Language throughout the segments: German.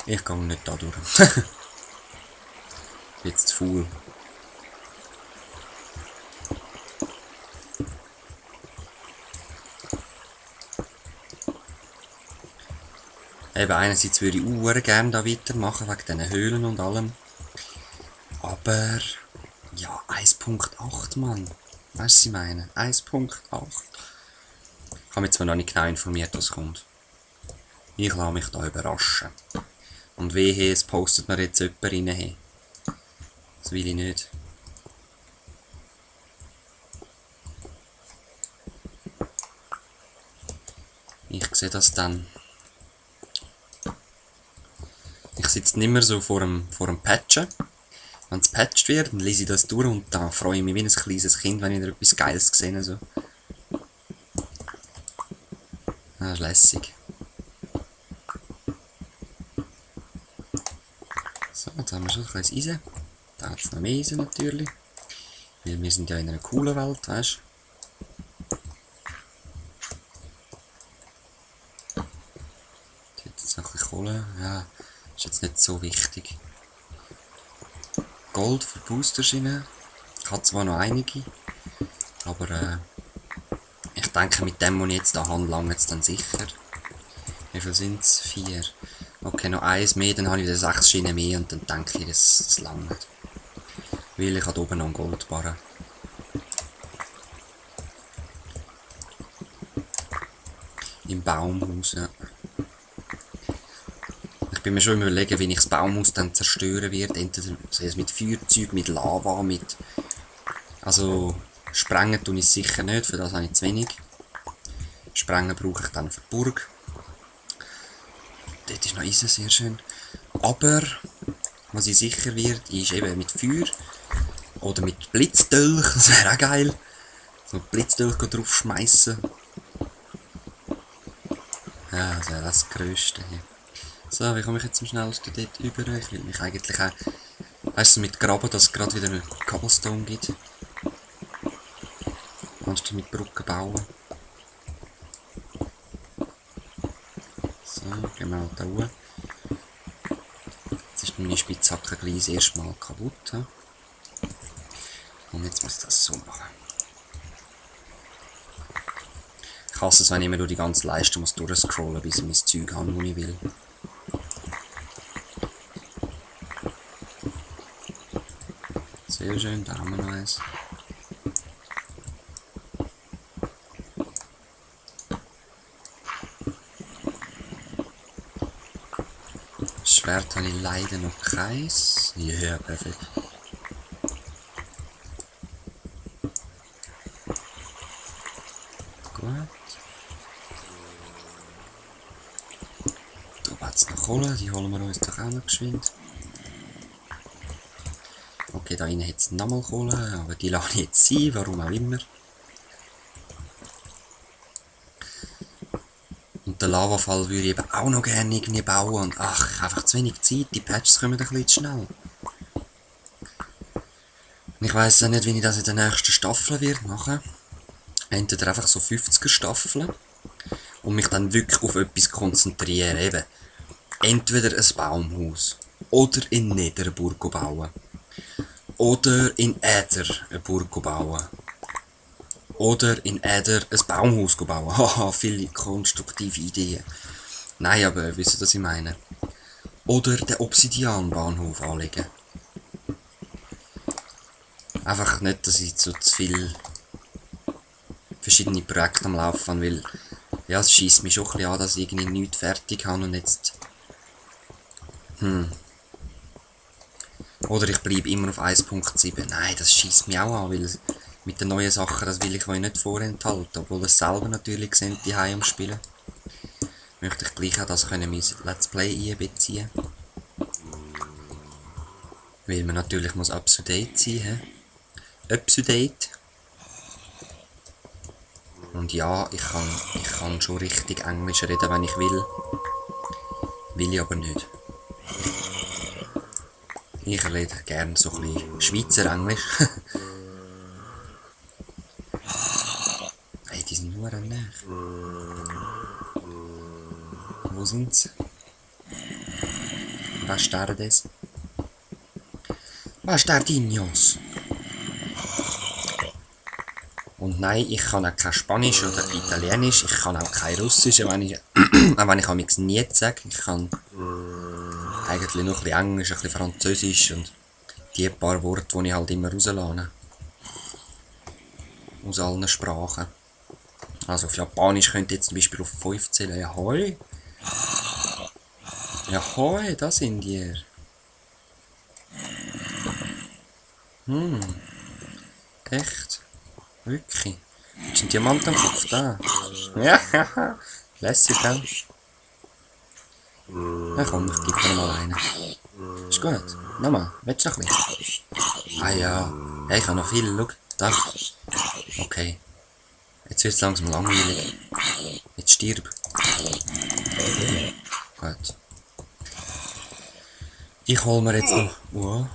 Ich gehe nicht da durch. Jetzt zu faul. Eben, einerseits würde ich gerne da weitermachen, wegen diesen Höhlen und allem. Aber, ja, 1.8, Mann. Weißt du, was ich meine? 1.8. Ich habe mich zwar noch nicht genau informiert, was kommt. Ich lasse mich da überraschen. Und wehe, es postet mir jetzt jemand rein. Hey. Das will ich nicht. Ich sehe das dann. Ich sitze nicht mehr so vor dem Patchen. Wenn es patcht wird, dann lese ich das durch und dann freue ich mich wie ein kleines Kind, wenn ich da etwas Geiles sehe. So. Das ist lässig. So, jetzt haben wir schon ein kleines Eisen. Da hat es noch mehr Eisen natürlich. Weil wir sind ja in einer coolen Welt, weißt du. Jetzt noch ein bisschen Kohle. Ja, ist jetzt nicht so wichtig. Gold für Boosterschienen. Ich habe zwar noch einige, aber ich denke, mit dem, was ich jetzt da habe, lange es dann sicher. Wie viel sind es? 4. Okay, noch eins mehr, dann habe ich wieder 6 Schienen mehr und dann denke ich, das langt. Weil ich habe oben noch einen Goldbarren. Im Baumhaus, ja. Ich bin mir schon überlegen, wie ich das Baumhaus dann zerstören werde. Entweder mit Feuerzeug, mit Lava, mit... Also, sprengen tue ich sicher nicht, für das habe ich zu wenig. Sprengen brauche ich dann für die Burg. Dort ist noch Eisen, sehr schön. Aber, was ich sicher wird, ist eben mit Feuer. Oder mit Blitzdolch, das wäre auch geil. So Blitzdolch drauf schmeißen. Ja, das wäre das Größte hier. So, wie komme ich jetzt am schnellsten dort über? Ich will mich eigentlich auch, weißt du, mit Graben, dass es gerade wieder Cobblestone gibt. Kannst du mit Brücken bauen. So, gehen wir halt da hoch. Jetzt ist meine Spitzhacke gleich das erste Mal kaputt. He? Und jetzt muss ich das so machen. Ich hasse es, wenn ich immer durch die ganze Leiste muss durchscrollen, bis ich mein Zeug habe, das ich will. Sehr schön, da haben wir noch eins. Schwert habe ich leider noch keins. Ja, perfekt. Gut. Da hat es noch Kohle, die holen wir uns doch auch noch geschwind. Okay, da rein hat es nochmal Kohle, aber die lasse ich jetzt sein, warum auch immer. Und den Lavafall würde ich eben auch noch gerne irgendwie bauen und ach, einfach zu wenig Zeit, die Patches kommen ein bisschen zu schnell. Und ich weiss auch nicht, wie ich das in der nächsten Staffel wird machen. Entweder einfach so 50er Staffeln und mich dann wirklich auf etwas konzentrieren, eben. Entweder ein Baumhaus oder in Nether eine Burg bauen. Oder in Äther eine Burg bauen. Oder in Äther ein Baumhaus bauen. Haha, viele konstruktive Ideen. Nein, aber wisst ihr, was ich meine? Oder den Obsidianbahnhof anlegen. Einfach nicht, dass ich so zu viel verschiedene Projekte am Laufen habe, weil ja, es schießt mich schon ein bisschen an, dass ich irgendwie nichts fertig habe und jetzt... Oder ich bleibe immer auf 1.7. Nein, das schießt mich auch an, weil mit den neuen Sachen, das will ich euch nicht vorenthalten. Obwohl es selber natürlich sind, die am Spielen. Möchte ich gleich auch das können mein Let's Play einbeziehen. Weil man natürlich muss up to date sein, he? Up to date. Und ja, ich kann schon richtig Englisch reden, wenn ich will. Will ich aber nicht. Ich rede gerne so ein bisschen Schweizer Englisch. Hey, die sind nur näher. Wo sind sie? Bastardes. Bastardinos. Und nein, ich kann auch kein Spanisch oder Italienisch, ich kann auch kein Russisch, auch wenn ich amigs nie sage. Ich kann eigentlich noch ein bisschen Englisch, ein bisschen Französisch und die paar Worte, die ich halt immer rauslade. Aus allen Sprachen. Also auf Japanisch könnte ich jetzt zum Beispiel auf 5 zählen. Ja, hoi. Ja, hoi, da sind ihr. Echt? Wirklich? Ist ein Diamant am Kopf da? Ja, lässig, gell? Ja komm, ich gebe dir mal einen. Ist gut. Nochmal, willst du noch ein bisschen? Ah ja. Hey, ich habe noch viel, schau. Da. Okay. Jetzt wird es langsam langweilig. Jetzt stirb. Gut. Ich hol mir jetzt noch... Wow.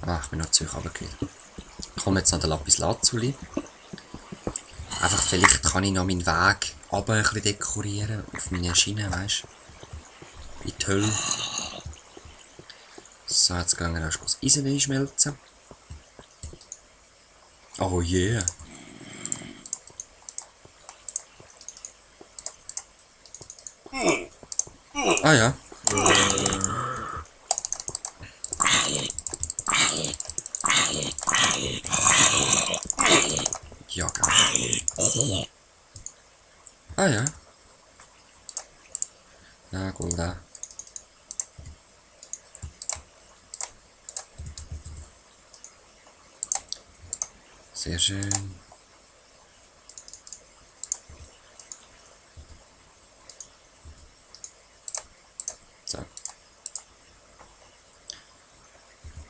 Ah, ich bin noch zu hoch runtergefallen. Ich hol mir jetzt noch den Lapis Lazuli. Einfach, vielleicht kann ich noch meinen Weg runter ein bisschen dekorieren. Auf meine Schiene, weißt du. In die Hölle. So, jetzt gehen wir erst das Eisen einschmelzen. Oh yeah. Ah ja. Ja, geil. Ah ja. Ja, gut, da. Sehr schön. So.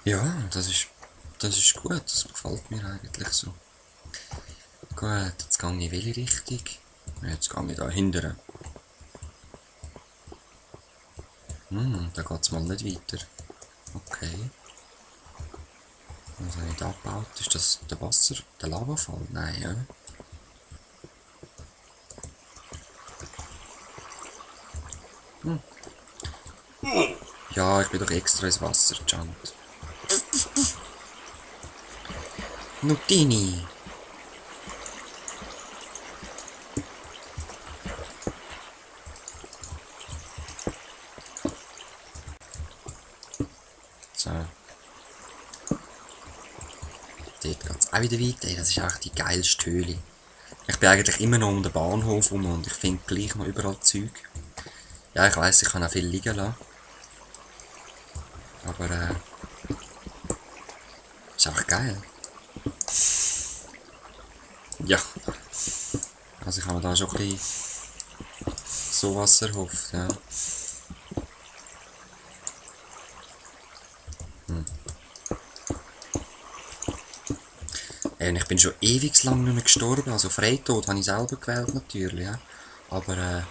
Ja, das ist gut. Das gefällt mir eigentlich so. Gut, jetzt gehe ich in welche Richtung? Jetzt gehe ich da hinten. Da geht es mal nicht weiter. Okay. Was habe ich da gebaut? Ist das der Lavafall? Nein, ja. Ja, ich bin doch extra ins Wasser gejumpt. Nutini! So. Dort geht es auch wieder weiter. Ey, das ist echt die geilste Höhle. Ich bin eigentlich immer noch um den Bahnhof rum und ich finde gleich noch überall Zeug. Ja, ich weiss, ich kann auch viel liegen lassen. Aber ist auch geil. Ja. Also ich habe mir da schon ein bisschen sowas erhofft, ja. Und ich bin schon ewig lang nicht mehr gestorben. Also Freitod habe ich selber gewählt natürlich, ja. Aber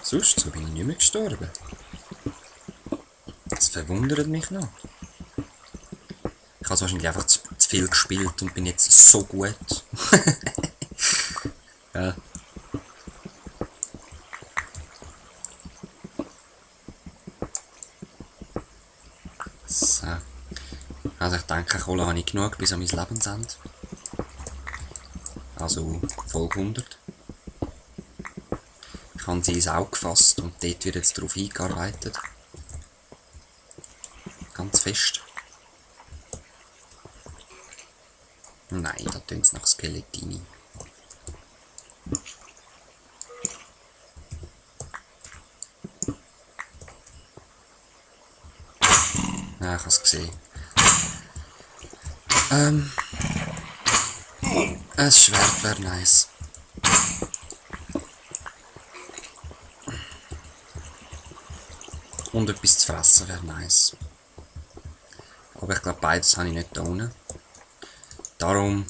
sonst so bin ich nicht mehr gestorben. Das verwundert mich noch. Ich habe wahrscheinlich einfach zu viel gespielt und bin jetzt so gut. Ja. So. Also ich denke, Kohle habe ich genug bis an mein Lebensende. Also Folge 100. Ich habe sie ins Auge gefasst und dort wird jetzt darauf eingearbeitet. Ganz fest. Nein, da tönt es nach Skeletini. Ja, ich habe es gesehen. Ein Schwert wäre nice. Und etwas zu fressen wäre nice. Aber ich glaube, beides habe ich nicht da unten. Darum...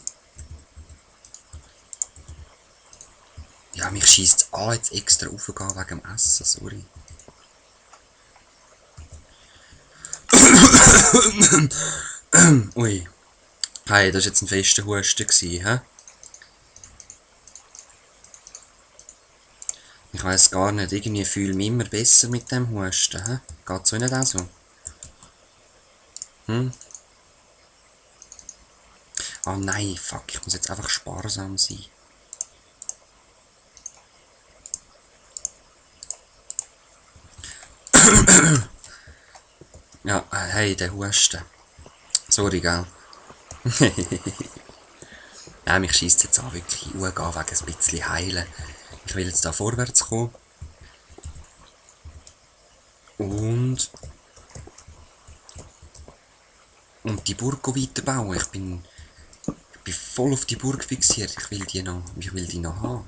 Ja, mich scheisst es an, jetzt extra raufzugehen wegen dem Essen, sorry. Ui. Hey, das war jetzt ein fester Husten, hä? Ich weiss gar nicht, irgendwie fühle ich mich immer besser mit dem Husten, hä? Geht's so nicht auch so? Oh nein, fuck, ich muss jetzt einfach sparsam sein. Ja, hey, der Husten. Sorry, gell? Nein, mich scheisst jetzt an, wirklich gehen wegen ein bisschen heilen. Ich will jetzt da vorwärts kommen. Und die Burg weiterbauen. Ich bin voll auf die Burg fixiert. Ich will die noch haben.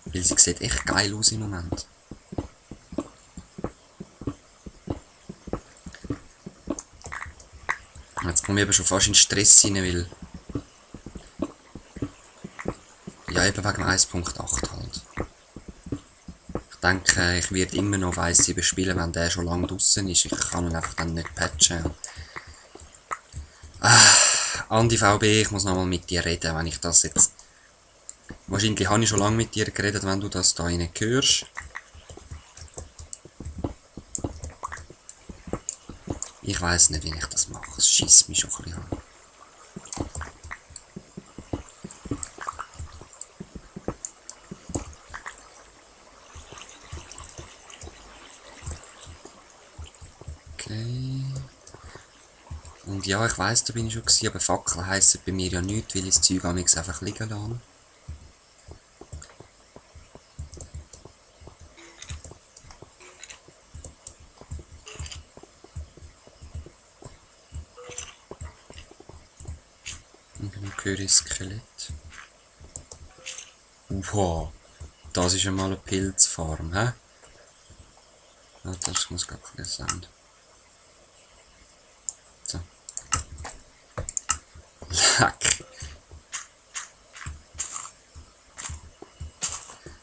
Weil sie sieht echt geil aus im Moment. Jetzt komme ich eben schon fast in Stress rein, weil... Ja, eben wegen 1.8 halt. Ich denke, ich werde immer noch Weiss 7 spielen, wenn der schon lange draussen ist. Ich kann ihn einfach dann nicht patchen. Andi VB, ich muss nochmal mit dir reden, wenn ich das jetzt... Wahrscheinlich habe ich schon lange mit dir geredet, wenn du das da rein hörst. Ich weiss nicht, wie ich das mache. Es scheisst mich schon ein bisschen an. Okay. Und ja, ich weiss, da bin ich schon gewesen, aber Fackeln heissen bei mir ja nichts, weil ich das Zeug einfach liegen lasse. Und dann höre ich Skelett. Wow, das ist einmal eine Pilzfarm, hä? Ja, das muss gar kein sein. So. Leck.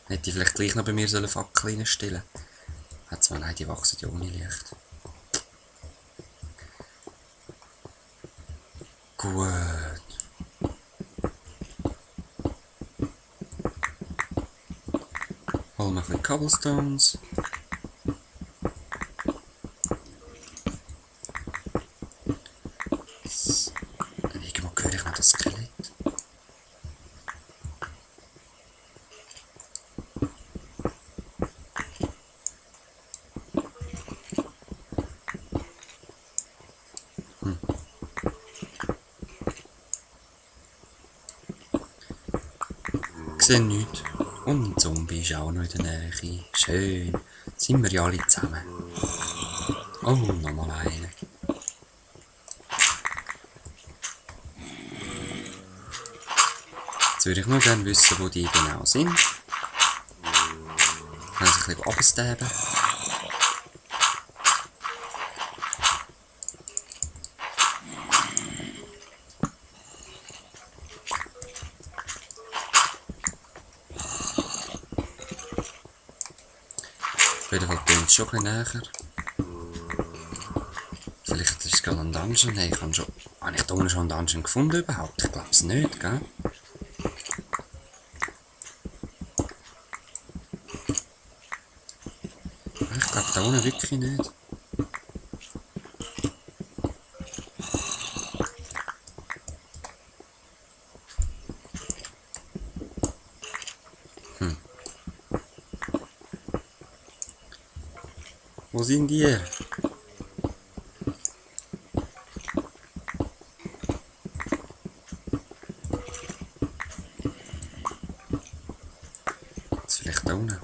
Hätte ich vielleicht gleich noch bei mir so eine Fackel reinstellen sollen. Zwar nein, die wachsen ja ohne Licht. Gut. Holen wir ein bisschen Cobblestones. Irgendwo höre ich noch das Skelett. Ich sehe nichts. Und ein Zombie ist auch noch in der Nähe. Schön. Jetzt sind wir ja alle zusammen. Oh, nochmal einer. Jetzt würde ich nur gerne wissen, wo die genau sind. Dann sich ein bisschen abstabben. Auf jeden Fall klingt es schon ein bisschen näher. Vielleicht ist es gerade ein Dungeon. Hey, ich habe schon... Habe ich da unten schon einen Dungeon gefunden überhaupt? Ich glaube es nicht, gell? Ich glaube da unten wirklich nicht. Wo sind die? Jetzt vielleicht da unten.